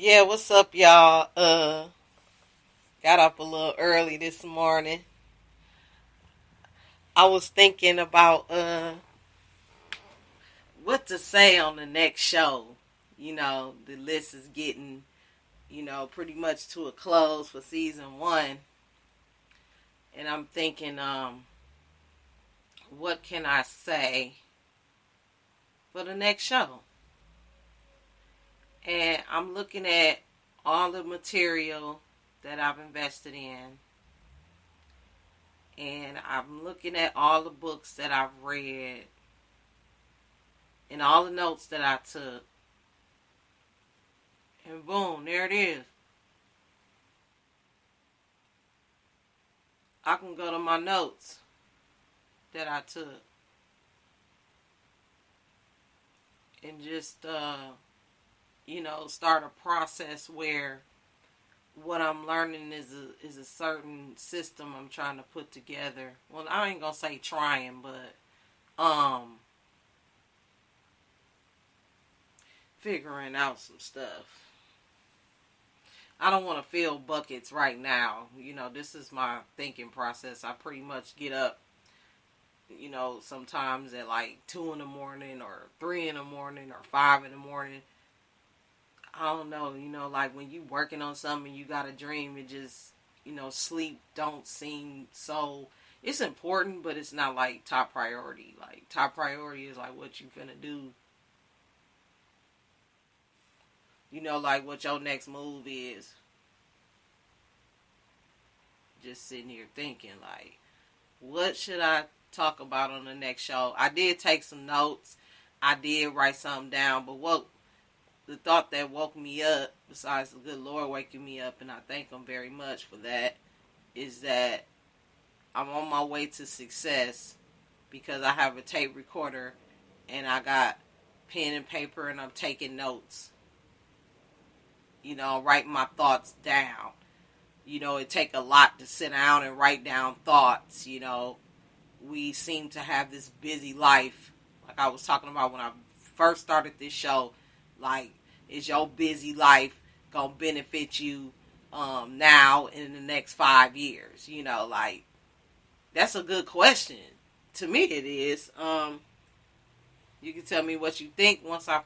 Yeah, what's up, y'all? Got up a little early this morning. I was thinking about what to say on the next show. The list is getting, pretty much to a close for season one. And I'm thinking, what can I say for the next show? And I'm looking at all the material that I've invested in. And I'm looking at all the books that I've read and all the notes that I took. And boom, there it is. I can go to my notes that I took and just, start a process where what I'm learning is a certain system I'm trying to put together. Well, I ain't gonna say trying, but figuring out some stuff. I don't want to fill buckets right now. This is my thinking process. I pretty much get up, sometimes at like 2 in the morning or 3 in the morning or 5 in the morning. I don't know, like when you working on something, you got a dream, it just, sleep don't seem so, it's important, but it's not like top priority. Like top priority is like what you finna do, like what your next move is. Just sitting here thinking like, what should I talk about on the next show? I did take some notes. I did write something down, but what the thought that woke me up, besides the good Lord waking me up, and I thank Him very much for that, is that I'm on my way to success because I have a tape recorder and I got pen and paper and I'm taking notes. Writing my thoughts down. It take a lot to sit down and write down thoughts. We seem to have this busy life, like I was talking about when I first started this show. Like, is your busy life gonna benefit you now in the next 5 years? Like, that's a good question. To me, it is. You can tell me what you think once I,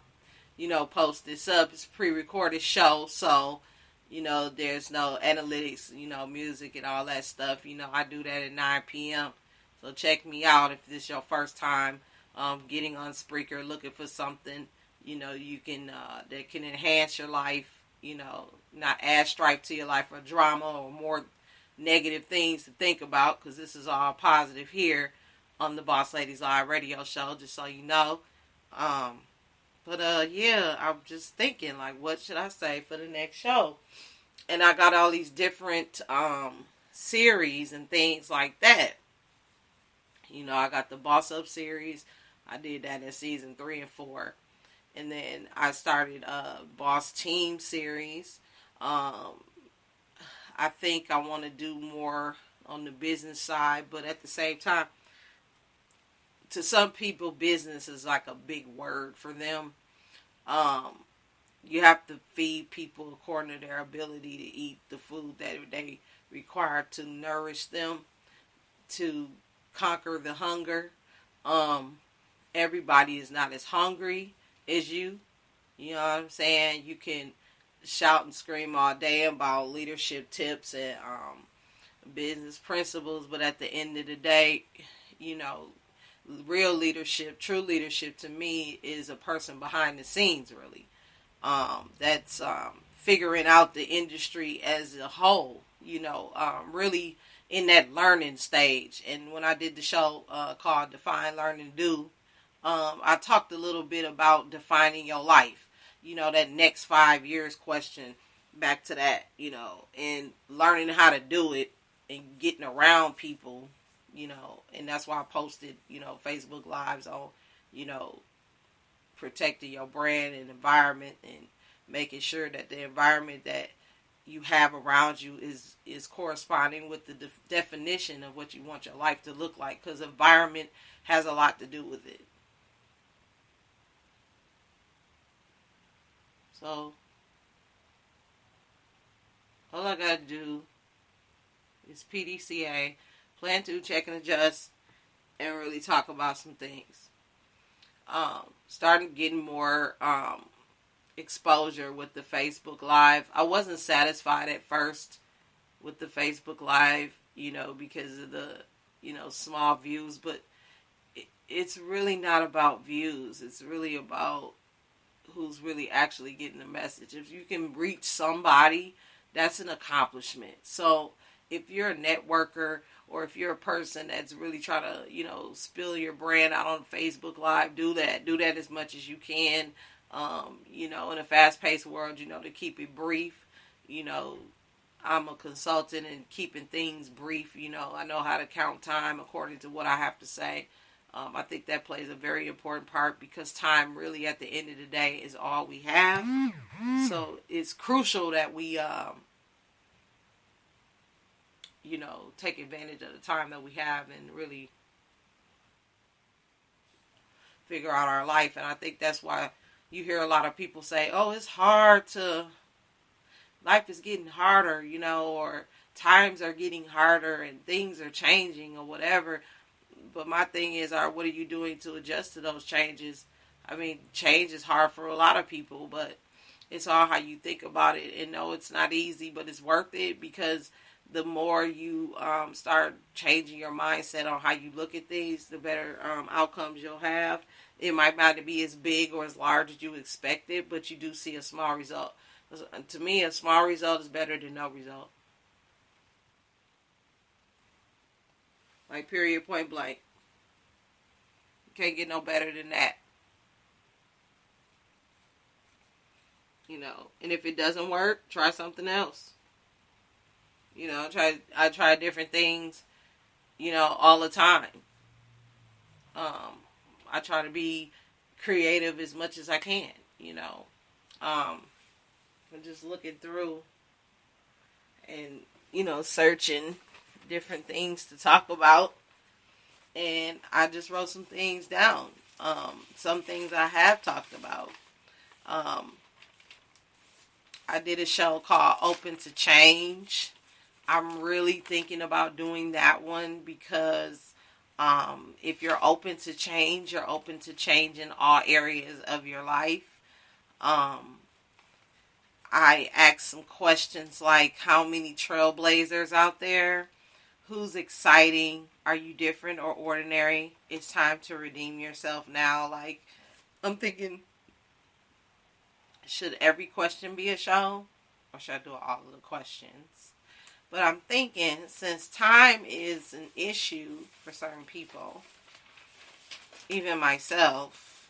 post this up. It's a pre-recorded show, so there's no analytics, music and all that stuff. I do that at 9 p.m. So check me out if this is your first time getting on Spreaker, looking for something, you can that can enhance your life, not add strife to your life or drama or more negative things to think about, because this is all positive here on the Boss Ladies Live radio show, just so you know. But yeah, I'm just thinking, like, what should I say for the next show? And I got all these different series and things like that. I got the Boss Up series. I did that in season 3 and 4. And then I started a Boss Team series. I think I want to do more on the business side, but at the same time, to some people, business is like a big word for them. You have to feed people according to their ability to eat the food that they require to nourish them, to conquer the hunger. Everybody is not as hungry as you. You know what I'm saying? You can shout and scream all day about leadership tips and business principles, but at the end of the day, you know, real leadership, true leadership to me is a person behind the scenes, really. That's figuring out the industry as a whole, really in that learning stage. And when I did the show called Define, Learn, and Do, I talked a little bit about defining your life. That next 5 years question, back to that, and learning how to do it and getting around people, and that's why I posted, Facebook Lives on, protecting your brand and environment and making sure that the environment that you have around you is corresponding with the definition of what you want your life to look like, because environment has a lot to do with it. So All I got to do is PDCA, plan to check and adjust, and really talk about some things. Starting getting more exposure with the Facebook Live. I wasn't satisfied at first with the Facebook Live, because of the, small views, but it's really not about views. It's really about who's really actually getting the message. If you can reach somebody, that's an accomplishment. So if you're a networker, or if you're a person that's really trying to, spill your brand out on Facebook Live, do that. Do that as much as you can. In a fast-paced world, to keep it brief. I'm a consultant in keeping things brief. I know how to count time according to what I have to say. I think that plays a very important part, because time really at the end of the day is all we have. So it's crucial that we, take advantage of the time that we have and really figure out our life. And I think that's why you hear a lot of people say, oh, it's hard to, life is getting harder, or times are getting harder and things are changing or whatever. But my thing is, what are you doing to adjust to those changes? I mean, change is hard for a lot of people, but it's all how you think about it. And no, it's not easy, but it's worth it, because the more you start changing your mindset on how you look at things, the better outcomes you'll have. It might not be as big or as large as you expected, but you do see a small result. To me, a small result is better than no result. Like, period, point blank. You can't get no better than that. And if it doesn't work, try something else. I try different things, all the time. I try to be creative as much as I can, I'm just looking through and, searching different things to talk about. And I just wrote some things down. Some things I have talked about. I did a show called Open to Change. I'm really thinking about doing that one, because if you're open to change, you're open to change in all areas of your life. I asked some questions like, how many trailblazers out there? Who's exciting? Are you different or ordinary? It's time to redeem yourself now. Like, I'm thinking, should every question be a show? Or should I do all of the questions? But I'm thinking, since time is an issue for certain people, even myself,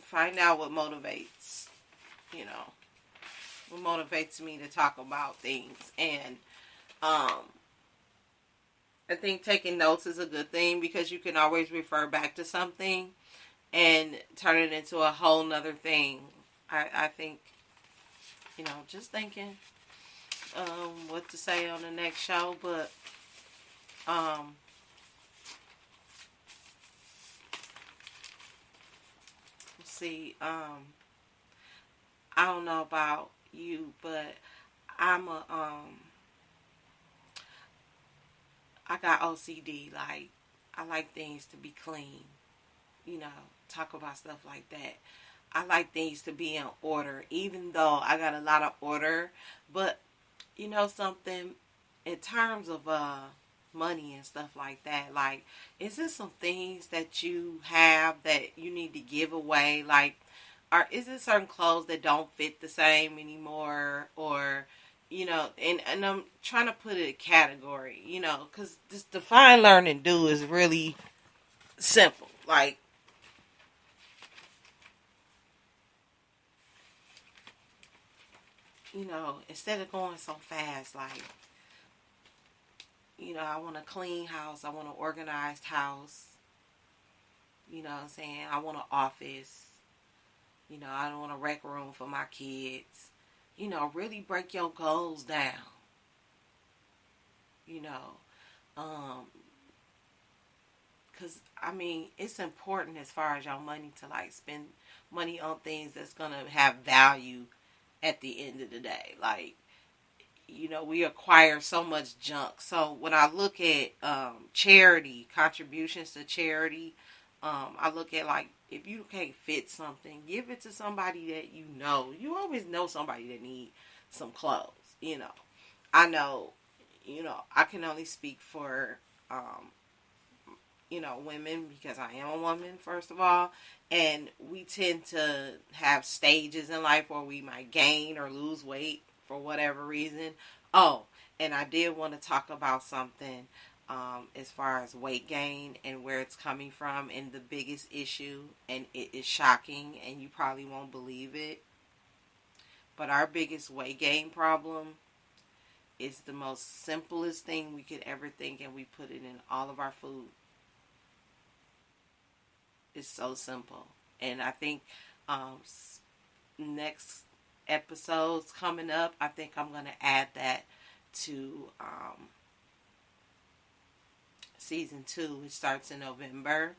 find out what motivates, what motivates me to talk about things. And I think taking notes is a good thing, because you can always refer back to something and turn it into a whole nother thing. I think, just thinking what to say on the next show. But let's see. I don't know about you, but I got OCD. Like, I like things to be clean. Talk about stuff like that. I like things to be in order, even though I got a lot of order. But, something, in terms of money and stuff like that, like, is there some things that you have that you need to give away? Like, is there certain clothes that don't fit the same anymore? Or, and I'm trying to put it in a category, because this define, learn, and do is really simple. Like, instead of going so fast, like, I want a clean house. I want an organized house. You know what I'm saying? I want an office. I don't want a rec room for my kids. Really break your goals down. Because, it's important as far as your money to, like, spend money on things that's going to have value at the end of the day. Like, we acquire so much junk. So when I look at charity, contributions to charity, I look at, like, if you can't fit something, give it to somebody that you know. You always know somebody that need some clothes. I know, I can only speak for, women, because I am a woman, first of all. And we tend to have stages in life where we might gain or lose weight for whatever reason. Oh, and I did want to talk about something as far as weight gain and where it's coming from, and the biggest issue, and it is shocking, and you probably won't believe it, but our biggest weight gain problem is the most simplest thing we could ever think, and we put it in all of our food. It's so simple. And I think next episodes coming up, I think I'm going to add that to season 2. It starts in November.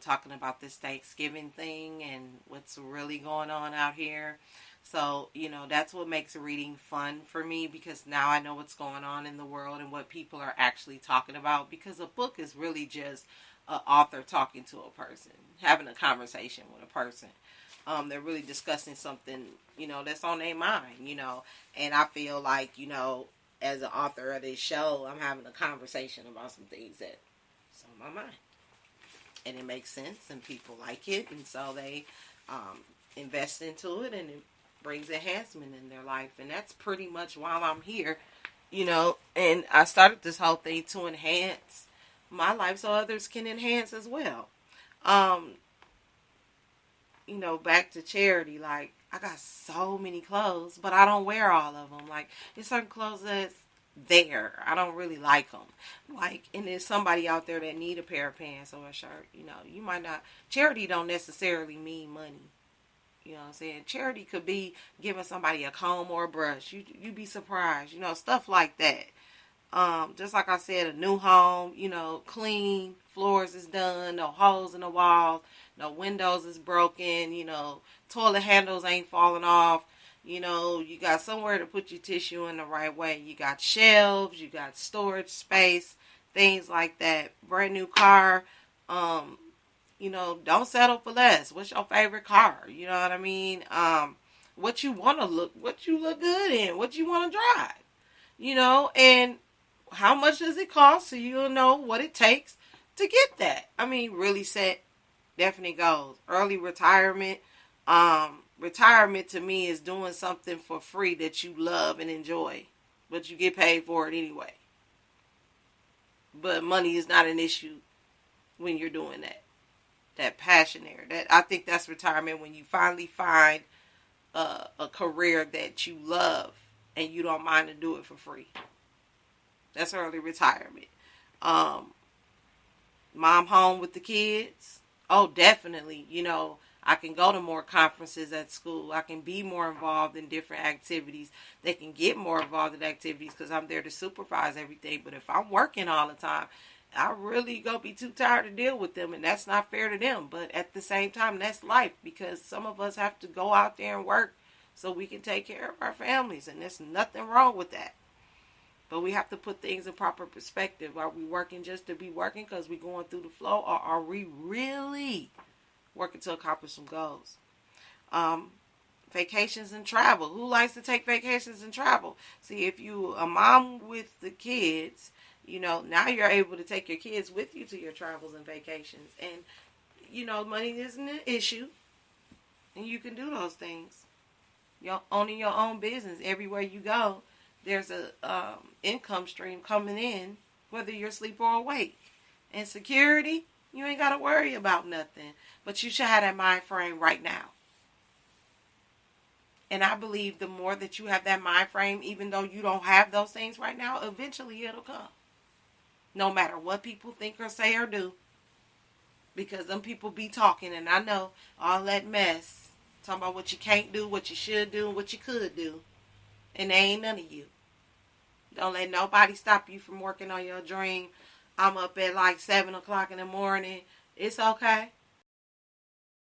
Talking about this Thanksgiving thing and what's really going on out here. So, that's what makes reading fun for me, because now I know what's going on in the world and what people are actually talking about. Because a book is really just an author talking to a person, having a conversation with a person. They're really discussing something, that's on their mind, And I feel like, as an author of this show, I'm having a conversation about some things that's on my mind. And it makes sense, and people like it, and so they invest into it, and it brings enhancement in their life. And that's pretty much why I'm here, And I started this whole thing to enhance my life so others can enhance as well. Back to charity, like, I got so many clothes, but I don't wear all of them. Like, there's certain clothes that's there. I don't really like them. Like, and there's somebody out there that need a pair of pants or a shirt. You might not. Charity don't necessarily mean money. You know what I'm saying? Charity could be giving somebody a comb or a brush. You'd be surprised. Stuff like that. Just like I said, a new home, clean, floors is done, no holes in the walls, no windows is broken, toilet handles ain't falling off, you got somewhere to put your tissue in the right way. You got shelves, you got storage space, things like that. Brand new car, don't settle for less. What's your favorite car? You know what I mean? What you look good in, what you want to drive, and how much does it cost, so you'll know what it takes to get that. I mean, really set definite goals. Early retirement. Retirement to me is doing something for free that you love and enjoy, but you get paid for it anyway. But money is not an issue when you're doing that. That passion there. I think that's retirement, when you finally find a career that you love and you don't mind to do it for free. That's early retirement. Mom home with the kids. Oh, definitely. I can go to more conferences at school. I can be more involved in different activities. They can get more involved in activities because I'm there to supervise everything. But if I'm working all the time, I really gonna be too tired to deal with them, and that's not fair to them. But at the same time, that's life, because some of us have to go out there and work so we can take care of our families, and there's nothing wrong with that. But we have to put things in proper perspective. Are we working just to be working because we're going through the flow, or are we really working to accomplish some goals? Vacations and travel. Who likes to take vacations and travel? See, if you a mom with the kids, now you're able to take your kids with you to your travels and vacations. And, money isn't an issue. And you can do those things. You're owning your own business. Everywhere you go, there's a income stream coming in, whether you're asleep or awake. And security, you ain't got to worry about nothing. But you should have that mind frame right now. And I believe the more that you have that mind frame, even though you don't have those things right now, eventually it'll come. No matter what people think or say or do. Because them people be talking, and I know all that mess. Talking about what you can't do, what you should do, and what you could do. And they ain't none of you. Don't let nobody stop you from working on your dream. I'm up at like 7 o'clock in the morning. It's okay.